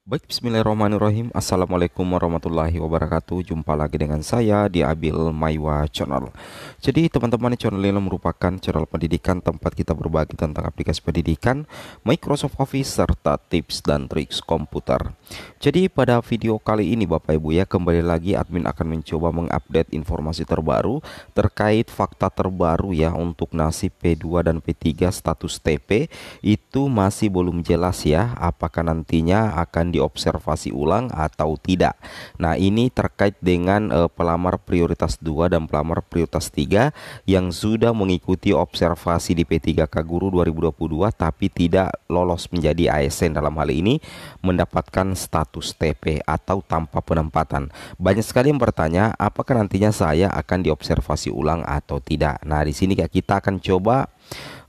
Baik, bismillahirrahmanirrahim. Assalamualaikum warahmatullahi wabarakatuh. Jumpa lagi dengan saya di Abil Maiwa Channel. Jadi teman-teman, channel ini merupakan channel pendidikan tempat kita berbagi tentang aplikasi pendidikan, Microsoft Office, serta tips dan triks komputer. Jadi pada video kali ini Bapak Ibu ya, kembali lagi admin akan mencoba mengupdate informasi terbaru terkait fakta terbaru ya untuk nasib P2 dan P3 status TP. Itu masih belum jelas ya, apakah nantinya akan diobservasi ulang atau tidak. Nah, ini terkait dengan pelamar prioritas 2 dan pelamar prioritas 3 yang sudah mengikuti observasi di P3K Guru 2022 tapi tidak lolos menjadi ASN, dalam hal ini mendapatkan status TP atau tanpa penempatan. Banyak sekali yang bertanya, apakah nantinya saya akan diobservasi ulang atau tidak. Nah, di sini kita akan coba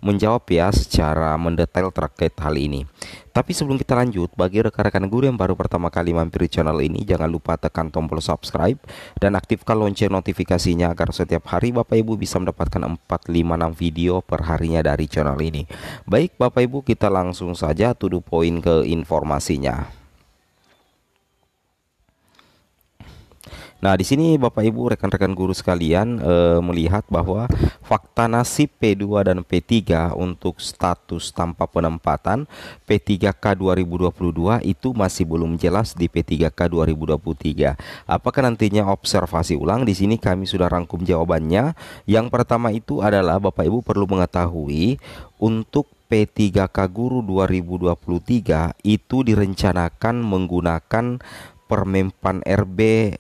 menjawab ya secara mendetail terkait hal ini. Tapi sebelum kita lanjut, bagi rekan-rekan guru yang baru pertama kali mampir di channel ini, jangan lupa tekan tombol subscribe dan aktifkan lonceng notifikasinya agar setiap hari Bapak Ibu bisa mendapatkan 4, 5, 6 video per harinya dari channel ini. Baik Bapak Ibu, kita langsung saja to the point ke informasinya. Nah, di sini Bapak Ibu rekan-rekan guru sekalian melihat bahwa fakta nasib P2 dan P3 untuk status tanpa penempatan P3K 2022 itu masih belum jelas di P3K 2023. Apakah nantinya observasi ulang? Di sini kami sudah rangkum jawabannya. Yang pertama itu adalah Bapak Ibu perlu mengetahui untuk P3K Guru 2023 itu direncanakan menggunakan Permenpan RB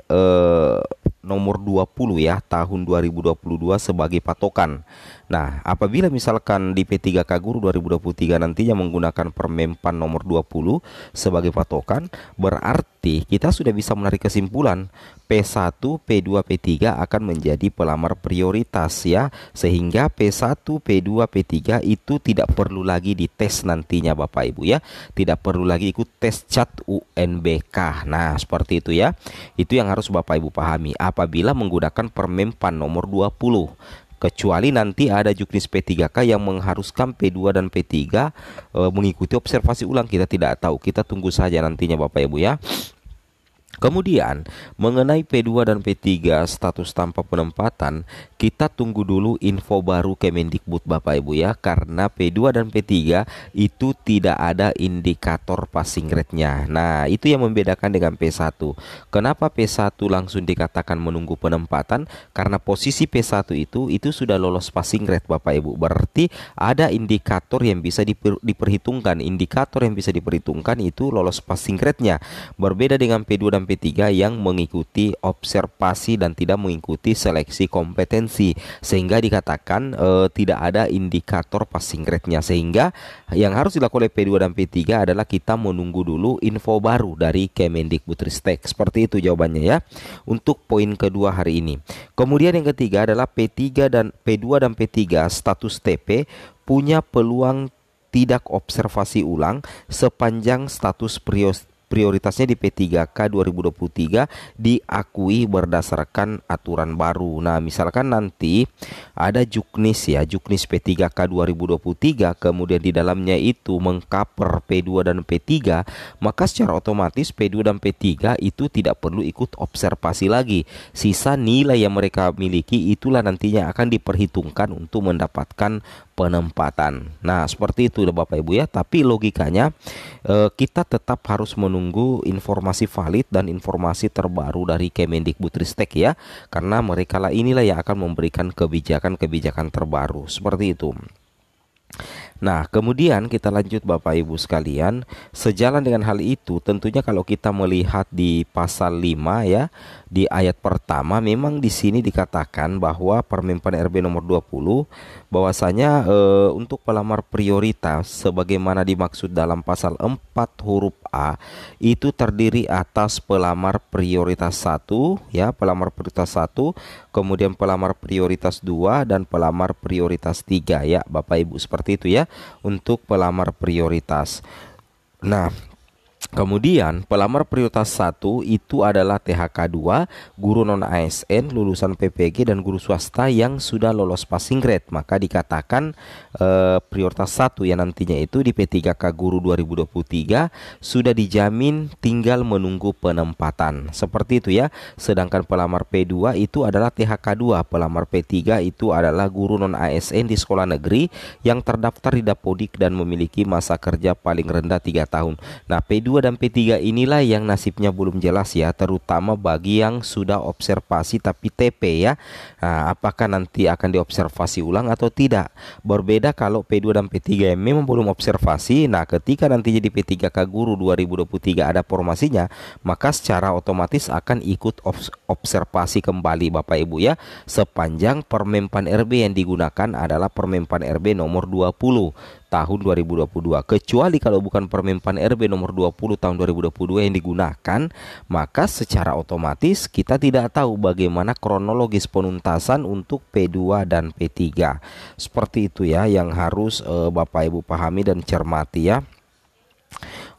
nomor 20 ya tahun 2022 sebagai patokan. Nah, apabila misalkan di P3K Guru 2023 nantinya menggunakan Permenpan nomor 20 sebagai patokan, berarti kita sudah bisa menarik kesimpulan P1, P2, P3 akan menjadi pelamar prioritas ya, sehingga P1, P2, P3 itu tidak perlu lagi dites nantinya Bapak Ibu ya, tidak perlu lagi ikut tes CAT UNBK. Nah, seperti itu ya. Itu yang harus Bapak Ibu pahami apabila menggunakan Permenpan nomor 20. Kecuali nanti ada juknis P3K yang mengharuskan P2 dan P3 mengikuti observasi ulang, kita tidak tahu. Kita tunggu saja nantinya Bapak Ibu ya. Kemudian mengenai P2 dan P3 status tanpa penempatan, kita tunggu dulu info baru Kemendikbud Bapak Ibu ya, karena P2 dan P3 itu tidak ada indikator passing grade-nya. Nah, itu yang membedakan dengan P1. Kenapa P1 langsung dikatakan menunggu penempatan? Karena posisi P1 itu sudah lolos passing grade Bapak Ibu. Berarti ada indikator yang bisa diperhitungkan. Indikator yang bisa diperhitungkan itu lolos passing grade-nya. Berbeda dengan P2 dan P3 yang mengikuti observasi dan tidak mengikuti seleksi kompetensi, sehingga dikatakan tidak ada indikator passing grade-nya. Sehingga yang harus dilakukan oleh P2 dan P3 adalah kita menunggu dulu info baru dari Kemendikbudristek. Seperti itu jawabannya ya untuk poin kedua hari ini. Kemudian yang ketiga adalah P3 dan P2 dan P3 status TP punya peluang tidak observasi ulang sepanjang status prioritasnya di P3K 2023 diakui berdasarkan aturan baru. Nah, misalkan nanti ada juknis ya, juknis P3K 2023, kemudian di dalamnya itu mengcover P2 dan P3, maka secara otomatis P2 dan P3 itu tidak perlu ikut observasi lagi. Sisa nilai yang mereka miliki itulah nantinya akan diperhitungkan untuk mendapatkan penempatan. Nah, seperti itu Bapak Ibu ya. Tapi logikanya kita tetap harus menunggu informasi valid dan informasi terbaru dari Kemendikbudristek ya, karena mereka lah inilah yang akan memberikan kebijakan-kebijakan terbaru seperti itu. Nah, kemudian kita lanjut Bapak Ibu sekalian. Sejalan dengan hal itu, tentunya kalau kita melihat di pasal 5 ya, di ayat pertama memang di sini dikatakan bahwa Permenpan RB nomor 20 bahwasanya untuk pelamar prioritas sebagaimana dimaksud dalam pasal 4 huruf A itu terdiri atas pelamar prioritas 1 ya, pelamar prioritas 1, kemudian pelamar prioritas 2 dan pelamar prioritas 3 ya Bapak Ibu, seperti itu ya untuk pelamar prioritas. Nah, Kemudian pelamar prioritas satu itu adalah THK 2, guru non ASN, lulusan PPG dan guru swasta yang sudah lolos passing grade. Maka dikatakan prioritas satu yang nantinya itu di P3K Guru 2023 sudah dijamin, tinggal menunggu penempatan. Seperti itu ya. Sedangkan pelamar P2 itu adalah THK 2, pelamar P3 itu adalah guru non ASN di sekolah negeri yang terdaftar di Dapodik dan memiliki masa kerja paling rendah 3 tahun. Nah, P2 dan P3 inilah yang nasibnya belum jelas ya, terutama bagi yang sudah observasi tapi TP ya. Nah, apakah nanti akan diobservasi ulang atau tidak? Berbeda kalau P2 dan P3 yang memang belum observasi. Nah, ketika nanti jadi P3K Guru 2023 ada formasinya, maka secara otomatis akan ikut observasi kembali Bapak Ibu ya, sepanjang Permenpan RB yang digunakan adalah Permenpan RB nomor 20 tahun 2022. Kecuali kalau bukan Permenpan RB nomor 20 tahun 2022 yang digunakan, maka secara otomatis kita tidak tahu bagaimana kronologis penuntasan untuk P2 dan P3. Seperti itu ya yang harus Bapak Ibu pahami dan cermati ya.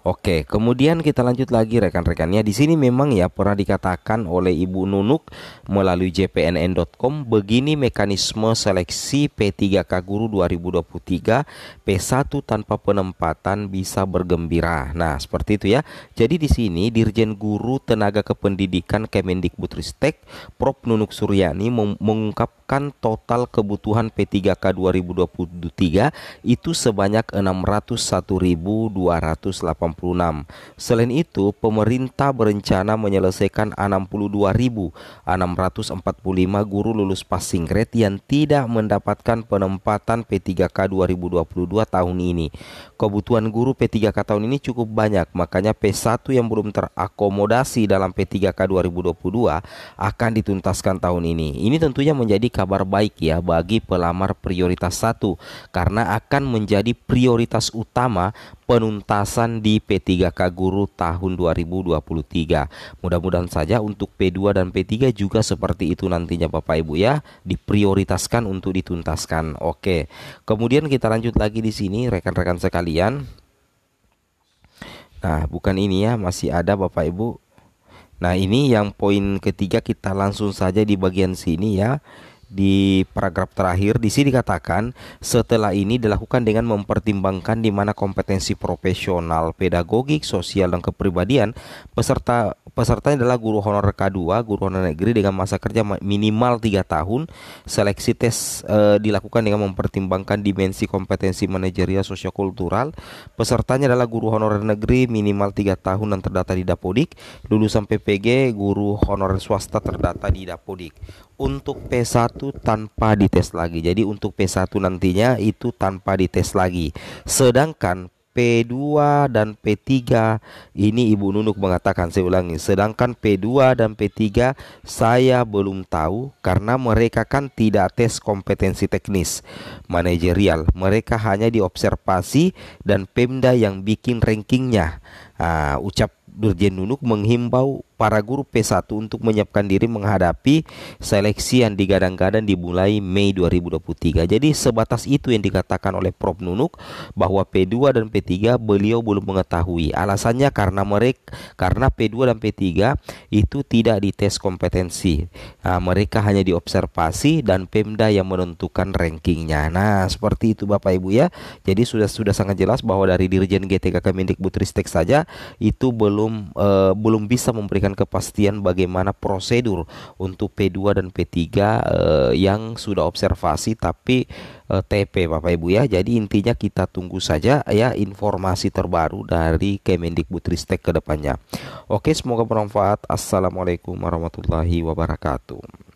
Oke, kemudian kita lanjut lagi rekan-rekannya. Di sini memang ya pernah dikatakan oleh Ibu Nunuk melalui jpnn.com, begini mekanisme seleksi P3K Guru 2023, P1 tanpa penempatan bisa bergembira. Nah, seperti itu ya. Jadi di sini Dirjen Guru Tenaga Kependidikan Kemendikbudristek Prof Nunuk Suryani mengungkapkan total kebutuhan P3K 2023 itu sebanyak 601.286. Selain itu, pemerintah berencana menyelesaikan 62.645 guru lulus passing grade yang tidak mendapatkan penempatan P3K 2022 tahun ini. Kebutuhan guru P3K tahun ini cukup banyak, makanya P1 yang belum terakomodasi dalam P3K 2022 akan dituntaskan tahun ini. Ini tentunya menjadi kabar baik ya bagi pelamar prioritas 1 karena akan menjadi prioritas utama penuntasan di P3K Guru tahun 2023. Mudah-mudahan saja untuk P2 dan P3 juga seperti itu nantinya Bapak Ibu ya, diprioritaskan untuk dituntaskan. Oke. Kemudian kita lanjut lagi di sini rekan-rekan sekalian. Nah, bukan ini ya, masih ada Bapak Ibu. Nah, ini yang poin ketiga, kita langsung saja di bagian sini ya. Di paragraf terakhir di sini dikatakan setelah ini dilakukan dengan mempertimbangkan di mana kompetensi profesional, pedagogik, sosial dan kepribadian pesertanya adalah guru honorer K2, guru honorer negeri dengan masa kerja minimal 3 tahun. Seleksi tes dilakukan dengan mempertimbangkan dimensi kompetensi manajerial sosiokultural. Pesertanya adalah guru honorer negeri minimal 3 tahun dan terdata di Dapodik. Lulusan PPG, guru honorer swasta terdata di Dapodik. Untuk P1 tanpa dites lagi. Jadi untuk P1 nantinya itu tanpa dites lagi. Sedangkan P2 dan P3 ini Ibu Nunuk mengatakan, saya ulangi, sedangkan P2 dan P3 saya belum tahu karena mereka kan tidak tes kompetensi teknis manajerial. Mereka hanya diobservasi dan Pemda yang bikin rankingnya. Ucap Dirjen Nunuk menghimbau para guru P1 untuk menyiapkan diri menghadapi seleksi yang digadang-gadang dimulai Mei 2023. Jadi sebatas itu yang dikatakan oleh Prof Nunuk, bahwa P2 dan P3 beliau belum mengetahui. Alasannya karena P2 dan P3 itu tidak dites kompetensi. Mereka hanya diobservasi dan Pemda yang menentukan rankingnya. Nah, seperti itu Bapak Ibu ya. Jadi sudah sangat jelas bahwa dari Dirjen GTK Kemendikbudristek saja itu belum bisa memberikan kepastian bagaimana prosedur untuk P2 dan P3 yang sudah observasi tapi TP Bapak Ibu ya. Jadi intinya kita tunggu saja ya informasi terbaru dari Kemendikbudristek ke depannya. Oke, semoga bermanfaat. Assalamualaikum warahmatullahi wabarakatuh.